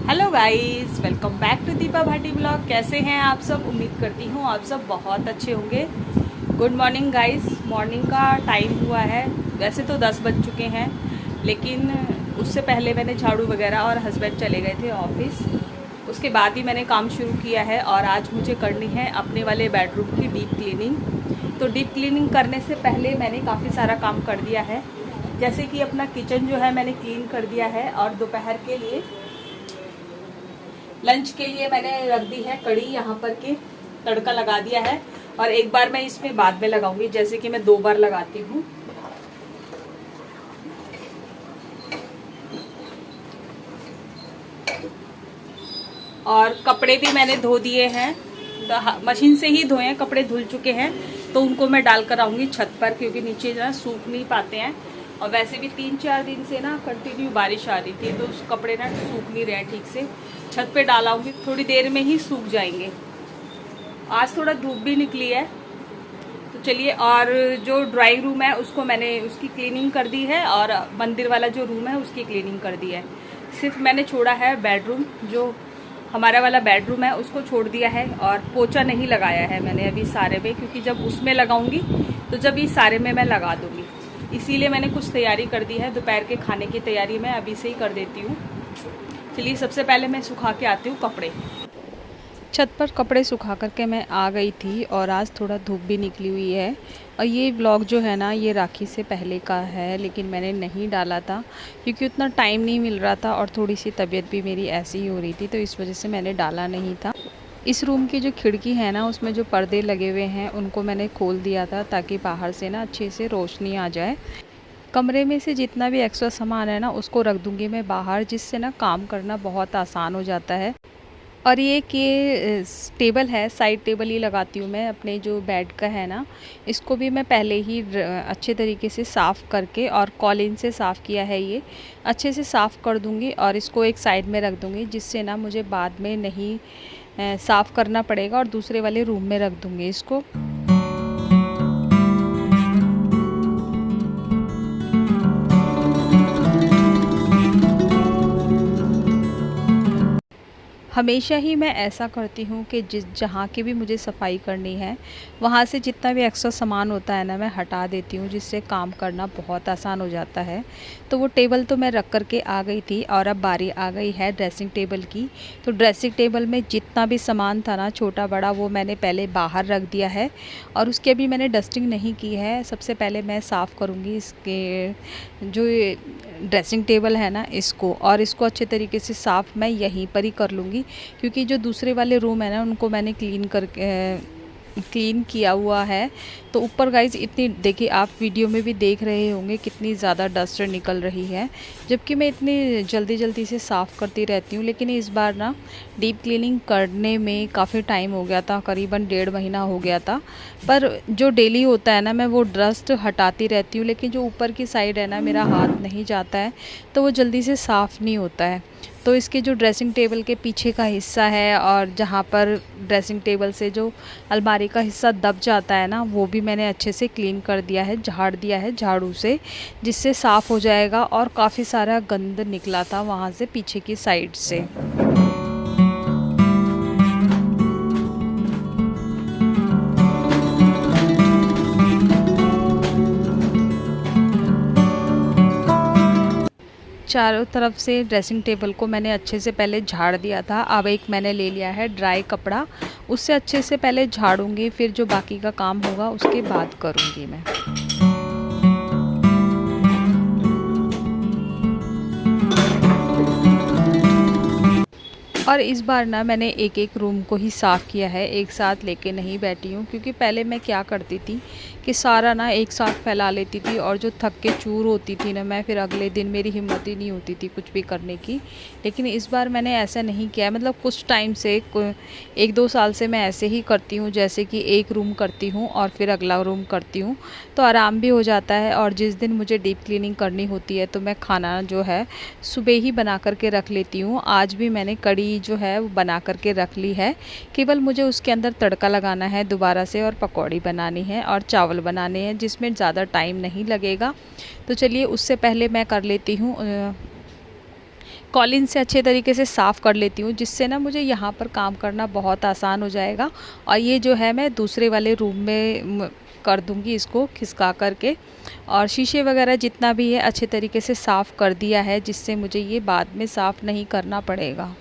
Hello guys, welcome back to Deepa Bhati blog. कैसे हैं आप सब? उम्मीद करती हूँ आप सब बहुत अच्छे होंगे। Good morning guys. मॉर्निंग का टाइम हुआ है, वैसे तो 10 बज चुके हैं, लेकिन उससे पहले मैंने झाड़ू वगैरह और हस्बैंड चले गए थे ऑफिस। उसके बाद ही मैंने काम शुरू किया है और आज मुझे करनी है अपने वाले बेडरूम की डीप क्लीनिंग। तो डीप क्लीनिंग करने से पहले मैंने काफ़ी सारा काम कर दिया है, जैसे कि अपना किचन जो है मैंने क्लीन कर दिया है, और दोपहर के लिए लंच के लिए मैंने रख दी है कड़ी यहाँ पर के, तड़का लगा दिया है। और एक बार मैं इसमें बाद में लगाऊंगी, जैसे कि मैं 2 बार लगाती हूँ। और कपड़े भी मैंने धो दिए हैं, तो मशीन से ही धोए हैं, कपड़े धुल चुके हैं। तो उनको मैं डाल कर आऊँगी छत पर, क्योंकि नीचे जो है सूख नहीं पाते हैं। और वैसे भी 3-4 दिन से ना कंटिन्यू बारिश आ रही थी, तो उस कपड़े ना सूख नहीं रहे हैं ठीक से। छत पे डालाऊंगी, थोड़ी देर में ही सूख जाएंगे। आज थोड़ा धूप भी निकली है, तो चलिए। और जो ड्राइंग रूम है उसको मैंने उसकी क्लीनिंग कर दी है, और मंदिर वाला जो रूम है उसकी क्लीनिंग कर दी है। सिर्फ मैंने छोड़ा है बेडरूम, जो हमारा वाला बेडरूम है उसको छोड़ दिया है, और पोछा नहीं लगाया है मैंने अभी सारे में, क्योंकि जब उसमें लगाऊंगी तो जब इस सारे में मैं लगा दूंगी। इसीलिए मैंने कुछ तैयारी कर दी है, दोपहर के खाने की तैयारी मैं अभी से ही कर देती हूँ। चलिए, सबसे पहले मैं सुखा के आती हूँ कपड़े। छत पर कपड़े सुखा करके मैं आ गई थी, और आज थोड़ा धूप भी निकली हुई है। और ये व्लॉग जो है ना, ये राखी से पहले का है, लेकिन मैंने नहीं डाला था क्योंकि उतना टाइम नहीं मिल रहा था, और थोड़ी सी तबीयत भी मेरी ऐसी ही हो रही थी, तो इस वजह से मैंने डाला नहीं था। इस रूम की जो खिड़की है ना, उसमें जो पर्दे लगे हुए हैं उनको मैंने खोल दिया था, ताकि बाहर से ना अच्छे से रोशनी आ जाए। कमरे में से जितना भी एक्स्ट्रा सामान है ना, उसको रख दूंगी मैं बाहर, जिससे ना काम करना बहुत आसान हो जाता है। और ये टेबल है, साइड टेबल ही लगाती हूँ मैं अपने जो बेड का है ना, इसको भी मैं पहले ही अच्छे तरीके से साफ़ करके, और कॉलिन से साफ़ किया है, ये अच्छे से साफ़ कर दूँगी। और इसको एक साइड में रख दूँगी, जिससे ना मुझे बाद में नहीं साफ़ करना पड़ेगा, और दूसरे वाले रूम में रख दूँगी इसको। हमेशा ही मैं ऐसा करती हूँ कि जहाँ की भी मुझे सफाई करनी है, वहाँ से जितना भी एक्स्ट्रा सामान होता है ना, मैं हटा देती हूँ, जिससे काम करना बहुत आसान हो जाता है। तो वो टेबल तो मैं रख कर के आ गई थी, और अब बारी आ गई है ड्रेसिंग टेबल की। तो ड्रेसिंग टेबल में जितना भी सामान था ना, छोटा बड़ा, वो मैंने पहले बाहर रख दिया है, और उसकी अभी मैंने डस्टिंग नहीं की है। सबसे पहले मैं साफ़ करूँगी इसके जो ड्रेसिंग टेबल है ना, इसको, और इसको अच्छे तरीके से साफ़ मैं यहीं पर ही कर लूँगी, क्योंकि जो दूसरे वाले रूम है ना, उनको मैंने क्लीन किया हुआ है। तो ऊपर गाइज इतनी, देखिए आप वीडियो में भी देख रहे होंगे कितनी ज़्यादा डस्ट निकल रही है, जबकि मैं इतनी जल्दी जल्दी से साफ़ करती रहती हूँ। लेकिन इस बार ना डीप क्लीनिंग करने में काफ़ी टाइम हो गया था, करीबन 1.5 महीना हो गया था। पर जो डेली होता है ना, मैं वो डस्ट हटाती रहती हूँ, लेकिन जो ऊपर की साइड है ना, मेरा हाथ नहीं जाता है, तो वो जल्दी से साफ़ नहीं होता है। तो इसके जो ड्रेसिंग टेबल के पीछे का हिस्सा है, और जहाँ पर ड्रेसिंग टेबल से जो अलमारी का हिस्सा दब जाता है ना, वो भी मैंने अच्छे से क्लीन कर दिया है, झाड़ दिया है झाड़ू से, जिससे साफ़ हो जाएगा। और काफ़ी सारा गंद निकला था वहाँ से पीछे की साइड से। चारों तरफ से ड्रेसिंग टेबल को मैंने अच्छे से पहले झाड़ दिया था। अब एक मैंने ले लिया है ड्राई कपड़ा, उससे अच्छे से पहले झाड़ूंगी, फिर जो बाकी का काम होगा उसके बाद करूंगी मैं। और इस बार ना मैंने एक एक रूम को ही साफ़ किया है, एक साथ लेके नहीं बैठी हूँ, क्योंकि पहले मैं क्या करती थी कि सारा ना एक साथ फैला लेती थी, और जो थक के चूर होती थी ना मैं, फिर अगले दिन मेरी हिम्मत ही नहीं होती थी कुछ भी करने की। लेकिन इस बार मैंने ऐसा नहीं किया है, मतलब कुछ टाइम से 1-2 साल से मैं ऐसे ही करती हूँ, जैसे कि एक रूम करती हूँ और फिर अगला रूम करती हूँ, तो आराम भी हो जाता है। और जिस दिन मुझे डीप क्लीनिंग करनी होती है, तो मैं खाना जो है सुबह ही बना करके रख लेती हूँ। आज भी मैंने कड़ी जो है वो बना करके रख ली है, केवल मुझे उसके अंदर तड़का लगाना है दोबारा से, और पकौड़ी बनानी है और चावल बनाने हैं, जिसमें ज़्यादा टाइम नहीं लगेगा। तो चलिए, उससे पहले मैं कर लेती हूँ कॉलिन से अच्छे तरीके से साफ़ कर लेती हूँ, जिससे ना मुझे यहाँ पर काम करना बहुत आसान हो जाएगा। और ये जो है मैं दूसरे वाले रूम में कर दूँगी इसको खिसका करके। और शीशे वगैरह जितना भी है अच्छे तरीके से साफ़ कर दिया है, जिससे मुझे ये बाद में साफ़ नहीं करना पड़ेगा।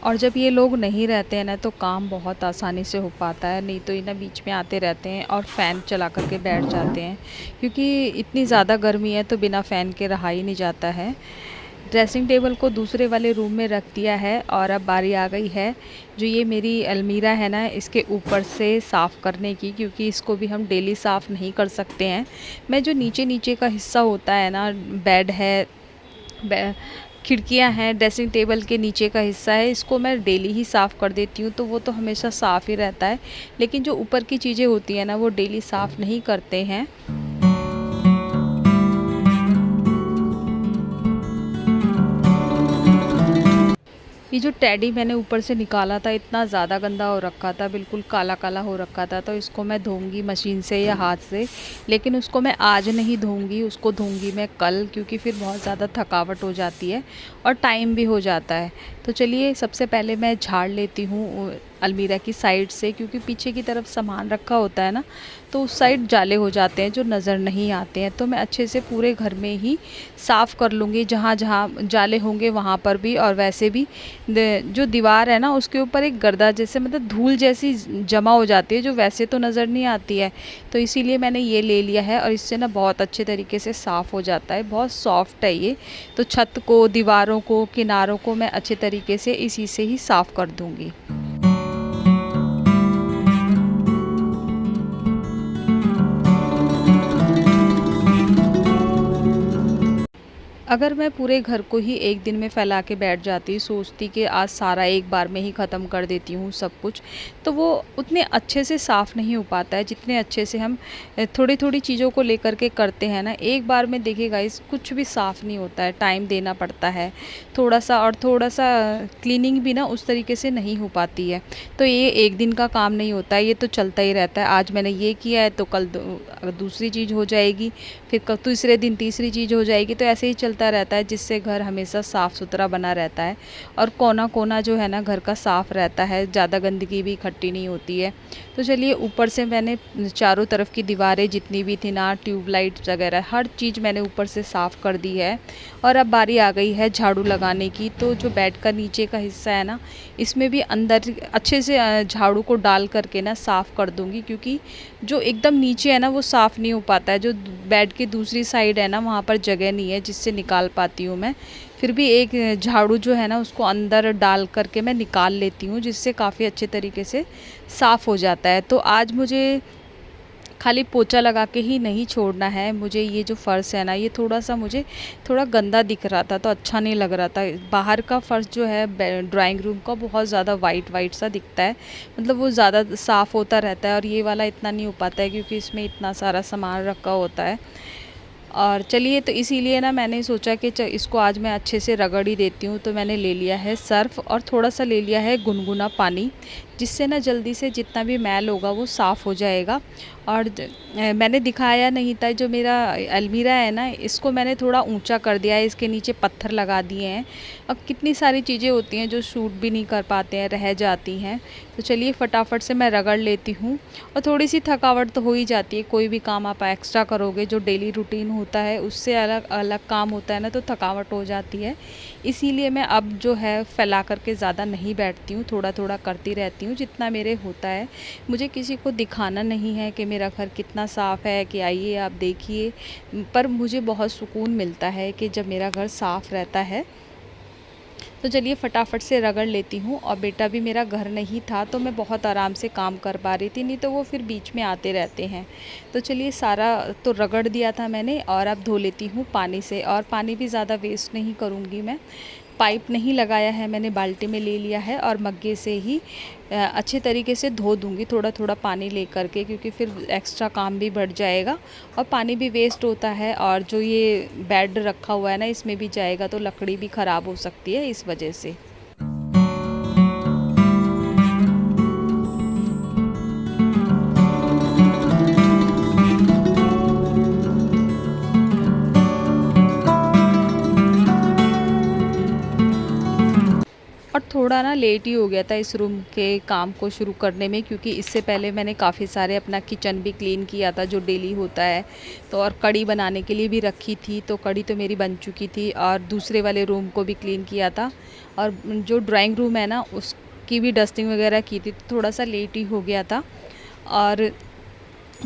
और जब ये लोग नहीं रहते हैं ना तो काम बहुत आसानी से हो पाता है, नहीं तो ये ना बीच में आते रहते हैं और फ़ैन चला कर के बैठ जाते हैं, क्योंकि इतनी ज़्यादा गर्मी है तो बिना फ़ैन के रहा ही नहीं जाता है। ड्रेसिंग टेबल को दूसरे वाले रूम में रख दिया है और अब बारी आ गई है जो ये मेरी अलमीरा है ना, इसके ऊपर से साफ़ करने की, क्योंकि इसको भी हम डेली साफ़ नहीं कर सकते हैं। मैं जो नीचे नीचे का हिस्सा होता है ना, बेड है, खिड़कियां हैं, ड्रेसिंग टेबल के नीचे का हिस्सा है, इसको मैं डेली ही साफ़ कर देती हूँ, तो वो तो हमेशा साफ़ ही रहता है। लेकिन जो ऊपर की चीज़ें होती हैं ना, वो डेली साफ़ नहीं करते हैं। ये जो टेडी मैंने ऊपर से निकाला था, इतना ज़्यादा गंदा हो रखा था, बिल्कुल काला काला हो रखा था, तो इसको मैं धोऊंगी मशीन से या हाथ से। लेकिन उसको मैं आज नहीं धोऊंगी, उसको धोऊंगी मैं कल, क्योंकि फिर बहुत ज़्यादा थकावट हो जाती है और टाइम भी हो जाता है। तो चलिए सबसे पहले मैं झाड़ लेती हूँ अलमीरा की साइड से, क्योंकि पीछे की तरफ सामान रखा होता है ना, तो उस साइड जाले हो जाते हैं जो नज़र नहीं आते हैं। तो मैं अच्छे से पूरे घर में ही साफ़ कर लूँगी, जहाँ जहाँ जाले होंगे वहाँ पर भी। और वैसे भी जो दीवार है ना, उसके ऊपर एक गर्दा जैसे, मतलब धूल जैसी जमा हो जाती है, जो वैसे तो नज़र नहीं आती है। तो इसीलिए मैंने ये ले लिया है और इससे ना बहुत अच्छे तरीके से साफ़ हो जाता है, बहुत सॉफ्ट है ये। तो छत को, दीवारों को, किनारों को मैं अच्छे तरीके से इसी से ही साफ़ कर दूँगी। अगर मैं पूरे घर को ही एक दिन में फैला के बैठ जाती, सोचती कि आज सारा एक बार में ही ख़त्म कर देती हूँ सब कुछ, तो वो उतने अच्छे से साफ़ नहीं हो पाता है जितने अच्छे से हम थोड़ी थोड़ी चीज़ों को लेकर के करते हैं ना। एक बार में देखिए गाइस, कुछ भी साफ़ नहीं होता है, टाइम देना पड़ता है थोड़ा सा, और थोड़ा सा क्लीनिंग भी ना उस तरीके से नहीं हो पाती है। तो ये एक दिन का काम नहीं होता है, ये तो चलता ही रहता है। आज मैंने ये किया है तो कल दूसरी चीज़ हो जाएगी, फिर तीसरे दिन तीसरी चीज़ हो जाएगी, तो ऐसे ही चलता रहता है, जिससे घर हमेशा साफ़ सुथरा बना रहता है और कोना कोना जो है ना घर का साफ़ रहता है, ज़्यादा गंदगी भी इकट्ठी नहीं होती है। तो चलिए ऊपर से मैंने चारों तरफ की दीवारें जितनी भी थी ना, ट्यूबलाइट वगैरह हर चीज़ मैंने ऊपर से साफ़ कर दी है। और अब बारी आ गई है झाड़ू लगाने की। तो जो बेड का नीचे का हिस्सा है ना, इसमें भी अंदर अच्छे से झाड़ू को डाल करके ना साफ़ कर दूँगी, क्योंकि जो एकदम नीचे है ना वो साफ़ नहीं हो पाता है। जो बेड की दूसरी साइड है ना, वहाँ पर जगह नहीं है जिससे निकाल पाती हूँ मैं। फिर भी एक झाड़ू जो है ना, उसको अंदर डाल करके मैं निकाल लेती हूँ, जिससे काफ़ी अच्छे तरीके से साफ़ हो जाता है। तो आज मुझे खाली पोछा लगा के ही नहीं छोड़ना है, मुझे ये जो फ़र्श है ना, ये थोड़ा सा मुझे थोड़ा गंदा दिख रहा था, तो अच्छा नहीं लग रहा था। बाहर का फ़र्श जो है ड्राइंग रूम का, बहुत ज़्यादा वाइट वाइट सा दिखता है, मतलब वो ज़्यादा साफ़ होता रहता है। और ये वाला इतना नहीं हो पाता है, क्योंकि इसमें इतना सारा सामान रखा होता है। और चलिए, तो इसीलिए ना मैंने सोचा कि इसको आज मैं अच्छे से रगड़ ही देती हूँ। तो मैंने ले लिया है सर्फ़ और थोड़ा सा ले लिया है गुनगुना पानी, जिससे ना जल्दी से जितना भी मैल होगा वो साफ़ हो जाएगा। और मैंने दिखाया नहीं था, जो मेरा अलमीरा है ना, इसको मैंने थोड़ा ऊंचा कर दिया है, इसके नीचे पत्थर लगा दिए हैं। अब कितनी सारी चीज़ें होती हैं जो शूट भी नहीं कर पाते हैं, रह जाती हैं। तो चलिए फटाफट से मैं रगड़ लेती हूँ। और थोड़ी सी थकावट तो हो ही जाती है, कोई भी काम आप एक्स्ट्रा करोगे, जो डेली रूटीन होता है उससे अलग अलग काम होता है ना, तो थकावट हो जाती है। इसीलिए मैं अब जो है फैला करके ज़्यादा नहीं बैठती हूँ, थोड़ा थोड़ा करती रहती हूँ जितना मेरे होता है। मुझे किसी को दिखाना नहीं है कि मेरा घर कितना साफ़ है, कि आइए आप देखिए, पर मुझे बहुत सुकून मिलता है कि जब मेरा घर साफ़ रहता है। तो चलिए फटाफट से रगड़ लेती हूँ। और बेटा भी मेरा घर नहीं था, तो मैं बहुत आराम से काम कर पा रही थी, नहीं तो वो फिर बीच में आते रहते हैं। तो चलिए सारा तो रगड़ दिया था मैंने, और अब धो लेती हूँ पानी से। और पानी भी ज़्यादा वेस्ट नहीं करूँगी मैं, पाइप नहीं लगाया है मैंने, बाल्टी में ले लिया है और मग्गे से ही अच्छे तरीके से धो दूँगी, थोड़ा थोड़ा पानी ले करके, क्योंकि फिर एक्स्ट्रा काम भी बढ़ जाएगा और पानी भी वेस्ट होता है। और जो ये बेड रखा हुआ है ना, इसमें भी जाएगा तो लकड़ी भी ख़राब हो सकती है इस वजह से। थोड़ा ना लेट ही हो गया था इस रूम के काम को शुरू करने में, क्योंकि इससे पहले मैंने काफ़ी सारे अपना किचन भी क्लीन किया था जो डेली होता है। तो और कढ़ी बनाने के लिए भी रखी थी, तो कढ़ी तो मेरी बन चुकी थी, और दूसरे वाले रूम को भी क्लीन किया था, और जो ड्राइंग रूम है ना उसकी भी डस्टिंग वगैरह की थी। तो थोड़ा सा लेट ही हो गया था, और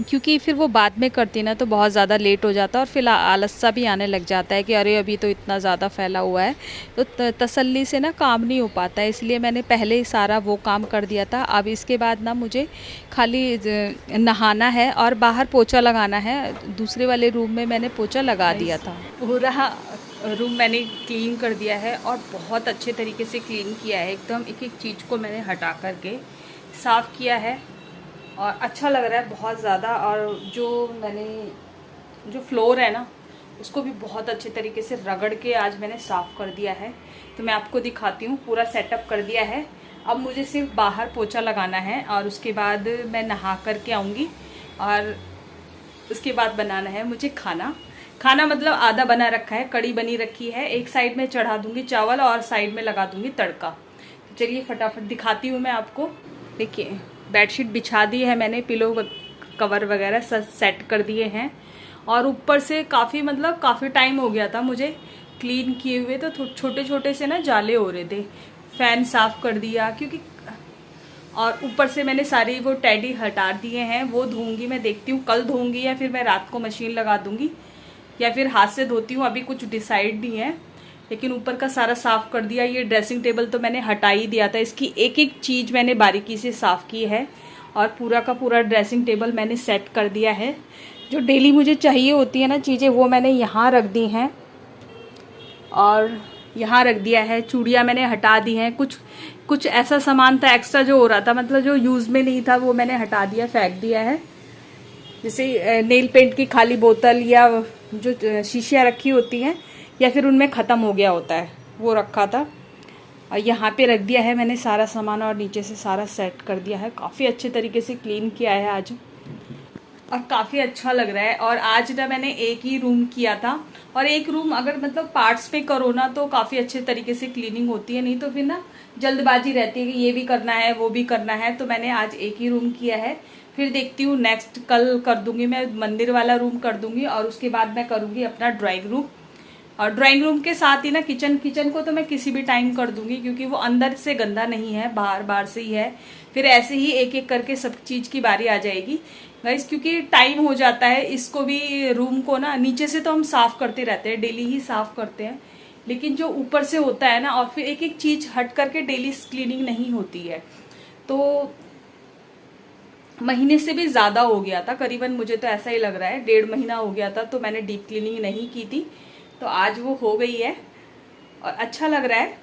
क्योंकि फिर वो बाद में करती ना तो बहुत ज़्यादा लेट हो जाता है, और फिर आलस सा भी आने लग जाता है कि अरे अभी तो इतना ज़्यादा फैला हुआ है, तो तसल्ली से ना काम नहीं हो पाता है। इसलिए मैंने पहले ही सारा वो काम कर दिया था। अब इसके बाद ना मुझे खाली नहाना है और बाहर पोछा लगाना है। दूसरे वाले रूम में मैंने पोछा लगा दिया था। पूरा रूम मैंने क्लीन कर दिया है और बहुत अच्छे तरीके से क्लीन किया है। एकदम एक एक चीज़ को मैंने हटा करके साफ़ किया है और अच्छा लग रहा है बहुत ज़्यादा। और जो फ्लोर है ना उसको भी बहुत अच्छे तरीके से रगड़ के आज मैंने साफ़ कर दिया है। तो मैं आपको दिखाती हूँ, पूरा सेटअप कर दिया है। अब मुझे सिर्फ बाहर पोछा लगाना है और उसके बाद मैं नहा करके आऊँगी, और उसके बाद बनाना है मुझे खाना मतलब आधा बना रखा है, कड़ी बनी रखी है। एक साइड में चढ़ा दूँगी चावल और साइड में लगा दूँगी तड़का। तो चलिए फटाफट दिखाती हूँ मैं आपको। देखिए बेडशीट बिछा दी है मैंने, पिलो कवर वगैरह सब सेट कर दिए हैं, और ऊपर से काफ़ी टाइम हो गया था मुझे क्लीन किए हुए, तो छोटे छोटे से ना जाले हो रहे थे। फ़ैन साफ़ कर दिया क्योंकि, और ऊपर से मैंने सारी वो टेडी हटा दिए हैं। वो धोऊंगी, मैं देखती हूँ कल धोऊंगी या फिर मैं रात को मशीन लगा दूंगी या फिर हाथ से धोती हूँ, अभी कुछ डिसाइड नहीं है। लेकिन ऊपर का सारा साफ़ कर दिया। ये ड्रेसिंग टेबल तो मैंने हटा ही दिया था, इसकी एक एक चीज़ मैंने बारीकी से साफ़ की है, और पूरा का पूरा ड्रेसिंग टेबल मैंने सेट कर दिया है। जो डेली मुझे चाहिए होती है ना चीज़ें, वो मैंने यहाँ रख दी हैं और यहाँ रख दिया है। चूड़ियाँ मैंने हटा दी हैं। कुछ ऐसा सामान था एक्स्ट्रा जो हो रहा था, मतलब जो यूज़ में नहीं था, वो मैंने हटा दिया, फेंक दिया है। जैसे नेल पेंट की खाली बोतल या जो शीशियाँ रखी होती हैं या फिर उनमें ख़त्म हो गया होता है, वो रखा था। और यहाँ पे रख दिया है मैंने सारा सामान, और नीचे से सारा सेट कर दिया है। काफ़ी अच्छे तरीके से क्लीन किया है आज, और काफ़ी अच्छा लग रहा है। और आज ना मैंने एक ही रूम किया था, और एक रूम अगर मतलब पार्ट्स पे करो ना तो काफ़ी अच्छे तरीके से क्लीनिंग होती है, नहीं तो फिर ना जल्दबाजी रहती है कि ये भी करना है वो भी करना है। तो मैंने आज एक ही रूम किया है, फिर देखती हूँ नेक्स्ट कल कर दूंगी मैं मंदिर वाला रूम कर दूंगी, और उसके बाद मैं करूँगी अपना ड्राइंग रूम। और ड्राइंग रूम के साथ ही ना किचन को तो मैं किसी भी टाइम कर दूंगी, क्योंकि वो अंदर से गंदा नहीं है, बाहर से ही है। फिर ऐसे ही एक एक करके सब चीज़ की बारी आ जाएगी गाइस, क्योंकि टाइम हो जाता है। इसको भी रूम को ना नीचे से तो हम साफ़ करते रहते हैं, डेली ही साफ़ करते हैं, लेकिन जो ऊपर से होता है ना, और फिर एक एक चीज़ हट करके डेली क्लीनिंग नहीं होती है। तो महीने से भी ज़्यादा हो गया था करीबन, मुझे तो ऐसा ही लग रहा है 1.5 महीना हो गया था, तो मैंने डीप क्लीनिंग नहीं की थी। तो आज वो हो गई है और अच्छा लग रहा है।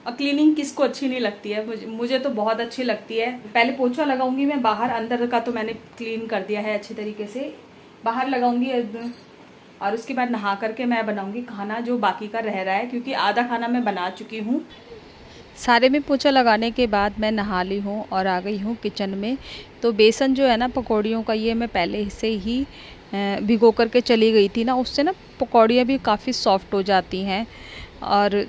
और क्लीनिंग किसको अच्छी नहीं लगती है, मुझे तो बहुत अच्छी लगती है। पहले पोछा लगाऊंगी मैं बाहर, अंदर का तो मैंने क्लीन कर दिया है अच्छे तरीके से। बाहर लगाऊंगी और उसके बाद नहा करके मैं बनाऊंगी खाना जो बाकी का रह रहा है, क्योंकि आधा खाना मैं बना चुकी हूँ। सारे में पोछा लगाने के बाद मैं नहा ली हूँ और आ गई हूँ किचन में। तो बेसन जो है ना पकौड़ियों का, ये मैं पहले से ही भिगो करके चली गई थी ना, उससे ना पकौड़ियाँ भी काफ़ी सॉफ्ट हो जाती हैं। और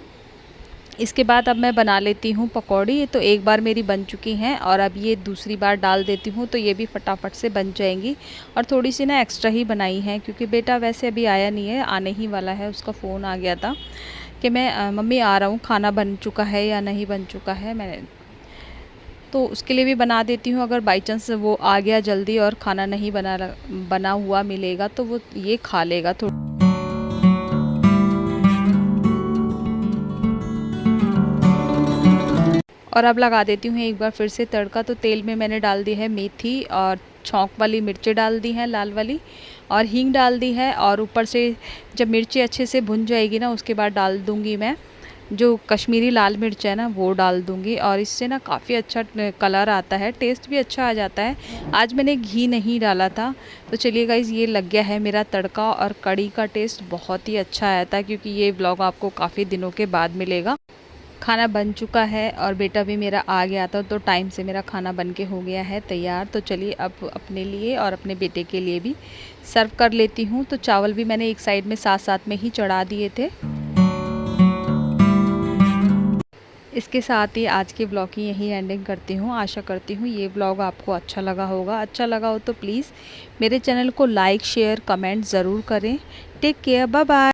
इसके बाद अब मैं बना लेती हूँ पकौड़ी। ये तो एक बार मेरी बन चुकी हैं, और अब ये दूसरी बार डाल देती हूँ, तो ये भी फटाफट से बन जाएंगी। और थोड़ी सी ना एक्स्ट्रा ही बनाई है, क्योंकि बेटा वैसे अभी आया नहीं है, आने ही वाला है। उसका फ़ोन आ गया था कि मैं मम्मी आ रहा हूँ, खाना बन चुका है या नहीं बन चुका है। मैंने तो उसके लिए भी बना देती हूँ। अगर बाई चांस वो आ गया जल्दी और खाना नहीं बना हुआ मिलेगा तो वो ये खा लेगा थोड़ा। और अब लगा देती हूँ एक बार फिर से तड़का। तो तेल में मैंने डाल दी है मेथी और छौंक वाली मिर्चें डाल दी हैं, लाल वाली, और हींग डाल दी है। और ऊपर से जब मिर्ची अच्छे से भुन जाएगी ना, उसके बाद डाल दूँगी मैं जो कश्मीरी लाल मिर्च है ना, वो डाल दूँगी। और इससे ना काफ़ी अच्छा कलर आता है, टेस्ट भी अच्छा आ जाता है। आज मैंने घी नहीं डाला था। तो चलिए गाइस, ये लग गया है मेरा तड़का, और कड़ी का टेस्ट बहुत ही अच्छा आया था, क्योंकि ये व्लॉग आपको काफ़ी दिनों के बाद मिलेगा। खाना बन चुका है और बेटा भी मेरा आ गया था, तो टाइम से मेरा खाना बन के हो गया है तैयार। तो चलिए अब अपने लिए और अपने बेटे के लिए भी सर्व कर लेती हूँ। तो चावल भी मैंने एक साइड में साथ साथ में ही चढ़ा दिए थे। इसके साथ ही आज के ब्लॉग की यही एंडिंग करती हूँ। आशा करती हूँ ये ब्लॉग आपको अच्छा लगा होगा। अच्छा लगा हो तो प्लीज़ मेरे चैनल को लाइक शेयर कमेंट ज़रूर करें। Take care, bye bye.